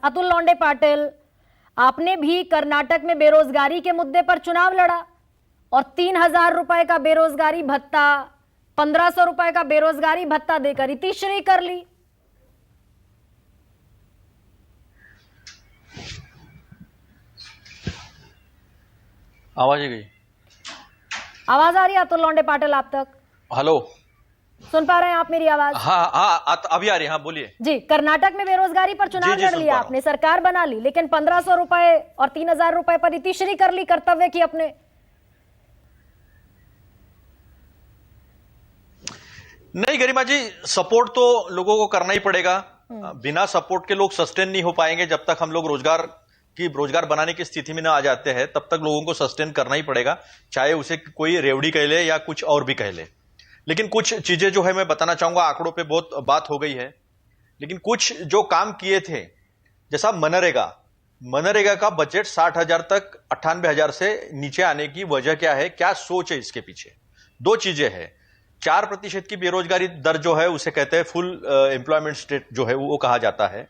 अतुल लौंडे पाटिल, आपने भी कर्नाटक में बेरोजगारी के मुद्दे पर चुनाव लड़ा और 3,000 रुपए का बेरोजगारी भत्ता, 1,500 रुपए का बेरोजगारी भत्ता देकर इतिश्री कर ली। आवाज ही गई। आवाज आ रही है अतुल लौंडे पाटिल आप तक? हेलो, सुन पा रहे हैं आप मेरी आवाज? हाँ हाँ, अभी आ रही है। हाँ बोलिए जी। कर्नाटक में बेरोजगारी पर चुनाव लड़ लिया आपने, सरकार बना ली, लेकिन 1,500 रुपए और 3,000 रुपए पर इतिश्री कर ली कर्तव्य की अपने। नहीं गरिमा जी, सपोर्ट तो लोगों को करना ही पड़ेगा। बिना सपोर्ट के लोग सस्टेन नहीं हो पाएंगे। जब तक हम लोग रोजगार बनाने की स्थिति में ना आ जाते हैं, तब तक लोगों को सस्टेन करना ही पड़ेगा, चाहे उसे कोई रेवड़ी कह ले या कुछ और भी कह ले। लेकिन कुछ चीजें जो है मैं बताना चाहूंगा, आंकड़ों पे बहुत बात हो गई है, लेकिन कुछ जो काम किए थे, जैसा मनरेगा का बजट 60,000 तक 98,000 से नीचे आने की वजह क्या है, क्या सोच है इसके पीछे? दो चीजें हैं। 4% की बेरोजगारी दर जो है उसे कहते हैं फुल एम्प्लॉयमेंट स्टेट जो है वो कहा जाता है,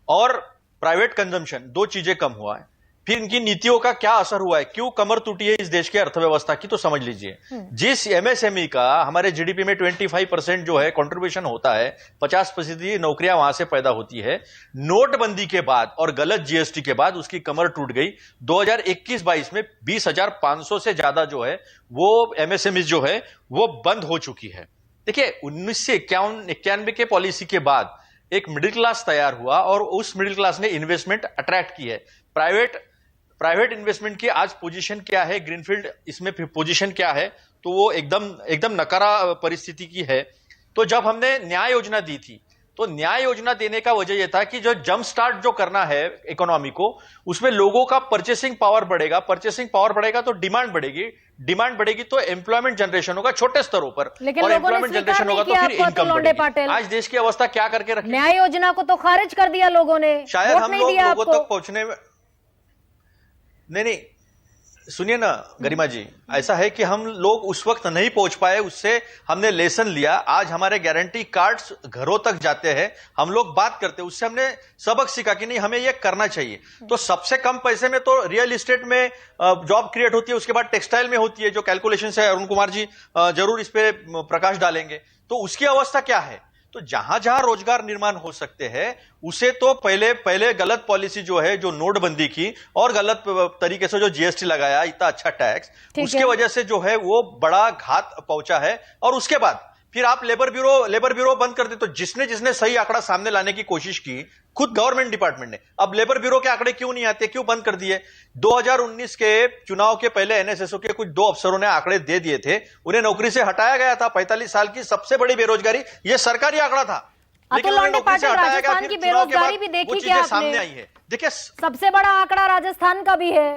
और प्राइवेट कंजम्पशन, दो चीजें कम हुआ है। फिर इनकी नीतियों का क्या असर हुआ है, क्यों कमर टूटी है इस देश की अर्थव्यवस्था की, तो समझ लीजिए। जिस एमएसएमई का हमारे जीडीपी में 25% जो है कंट्रीब्यूशन होता है, 50% नौकरियां वहां से पैदा होती है, नोटबंदी के बाद और गलत जीएसटी के बाद उसकी कमर टूट गई। 2021-22 में 20,500 से ज्यादा जो है वो एमएसएमई जो है वो बंद हो चुकी है। देखिए, 1991 के पॉलिसी के बाद एक मिडिल क्लास तैयार हुआ और उस मिडिल क्लास ने इन्वेस्टमेंट अट्रैक्ट की है। प्राइवेट इन्वेस्टमेंट की आज पोजीशन क्या है, ग्रीनफील्ड इसमें पोजीशन क्या है, तो वो एकदम नकारा परिस्थिति की है। तो जब हमने न्याय योजना दी थी, तो न्याय योजना देने का वजह यह था कि जो जंप स्टार्ट जो करना है इकोनॉमी को, उसमें लोगों का परचेसिंग पावर बढ़ेगा तो डिमांड बढ़ेगी तो एम्प्लॉयमेंट जनरेशन होगा छोटे स्तरों पर, और एम्प्लॉयमेंट जनरेशन होगा तो फिर इनकम बढ़ेगी। आज देश की अवस्था क्या करके रखी? न्याय योजना को तो खारिज कर दिया लोगों ने, शायद हम लोगों तक पहुंचने में नहीं, सुनिए ना गरिमा जी, ऐसा है कि हम लोग उस वक्त नहीं पहुंच पाए, उससे हमने लेसन लिया। आज हमारे गारंटी कार्ड्स घरों तक जाते हैं, हम लोग बात करते हैं, उससे हमने सबक सीखा कि नहीं हमें ये करना चाहिए। तो सबसे कम पैसे में तो रियल एस्टेट में जॉब क्रिएट होती है, उसके बाद टेक्सटाइल में होती है, जो कैलकुलेशन है अरुण कुमार जी जरूर इस पे प्रकाश डालेंगे। तो उसकी अवस्था क्या है? तो जहां जहां रोजगार निर्माण हो सकते हैं उसे तो पहले गलत पॉलिसी जो है, जो नोटबंदी की और गलत तरीके से जो जीएसटी लगाया, इतना अच्छा टैक्स, उसके वजह से जो है वो बड़ा घात पहुंचा है। और उसके बाद फिर आप लेबर ब्यूरो बंद कर दे, तो जिसने सही आंकड़ा सामने लाने की कोशिश की, खुद गवर्नमेंट डिपार्टमेंट ने, अब लेबर ब्यूरो के आंकड़े क्यों नहीं आते, क्यों बंद कर दिए? 2019 के चुनाव के पहले एनएसएसओ के कुछ 2 अफसरों ने आंकड़े दे दिए थे, उन्हें नौकरी से हटाया गया था। 45 साल की सबसे बड़ी बेरोजगारी, यह सरकारी आंकड़ा था, लेकिन उन्हें नौकरी से हटाया गया। फिर चुनाव के बाद वो चीजें सामने आई है। देखिए, सबसे बड़ा आंकड़ा राजस्थान का भी है,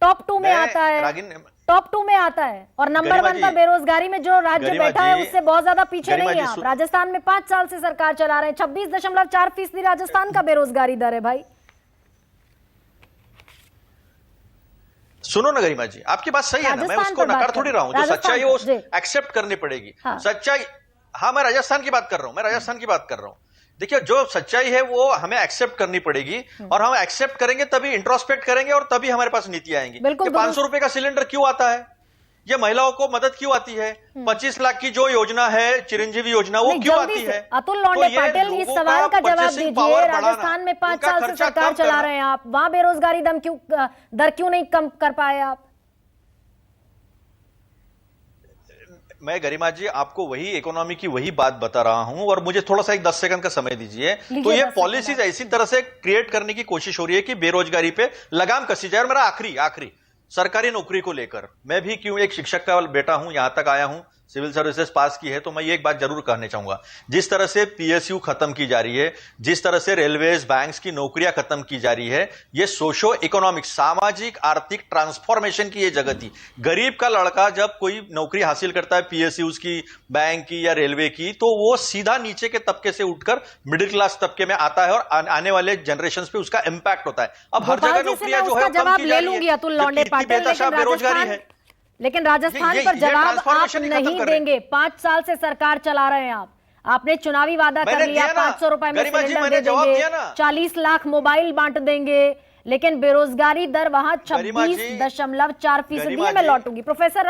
टॉप 2 में आता है, टॉप 2 में आता है, और नंबर 1 पर बेरोजगारी में जो राज्य बैठा है उससे बहुत ज्यादा पीछे नहीं है आप। राजस्थान में 5 साल से सरकार चला रहे हैं, 26.4% राजस्थान का बेरोजगारी दर है भाई। सुनो ना गरिमा जी, आपकी बात सही है ना, मैं उसको नकार थोड़ी रहा हूं, जो सच्चाई है वो एक्सेप्ट करनी पड़ेगी। सच्चाई, हाँ मैं राजस्थान की बात कर रहा हूं, देखिए जो सच्चाई है वो हमें एक्सेप्ट करनी पड़ेगी, और हम एक्सेप्ट करेंगे तभी इंट्रोस्पेक्ट करेंगे और तभी हमारे पास नीति आएंगी। 500 रुपए का सिलेंडर क्यों आता है, ये महिलाओं को मदद क्यों आती है? 25 लाख की जो योजना है, चिरंजीवी योजना, वो क्यों आती है? अतुल लौंडे पाटिल, इस सवाल का जवाब दीजिए। राजस्थान में 5 साल से सरकार चला रहे हैं आप, वहां बेरोजगारी दर क्यों नहीं कम कर पाए आप? मैं गरिमा जी आपको वही इकोनॉमी की वही बात बता रहा हूं, और मुझे थोड़ा सा 10 सेकंड का समय दीजिए। तो ये पॉलिसीज ऐसी तरह से क्रिएट करने की कोशिश हो रही है कि बेरोजगारी पे लगाम कसी जाए। और मेरा आखिरी सरकारी नौकरी को लेकर, मैं भी क्यों एक शिक्षक का बेटा हूं, यहां तक आया हूं, सिविल सर्विसेज पास की है, तो मैं ये एक बात जरूर कहना चाहूंगा, जिस तरह से पीएसयू खत्म की जा रही है, जिस तरह से रेलवेज बैंक्स की नौकरियां खत्म की जा रही है, ये सोशो इकोनॉमिक सामाजिक आर्थिक ट्रांसफॉर्मेशन की ये जगह थी। गरीब का लड़का जब कोई नौकरी हासिल करता है पीएसयूज की, बैंक की या रेलवे की, तो वो सीधा नीचे के तबके से उठकर मिडिल क्लास तबके में आता है, और आने वाले जनरेशन पे उसका इंपैक्ट होता है। अब हर जगह नौकरियां जो है कम की जा रही है, बेरोजगारी है। लेकिन राजस्थान पर जवाब आप नहीं देंगे। 5 साल से सरकार चला रहे हैं आप, आपने चुनावी वादा कर लिया 500 रुपए में सिलेंडर दे देंगे, 40 लाख मोबाइल बांट देंगे, लेकिन बेरोजगारी दर वहां 26.4% है। मैं लौटूंगी प्रोफेसर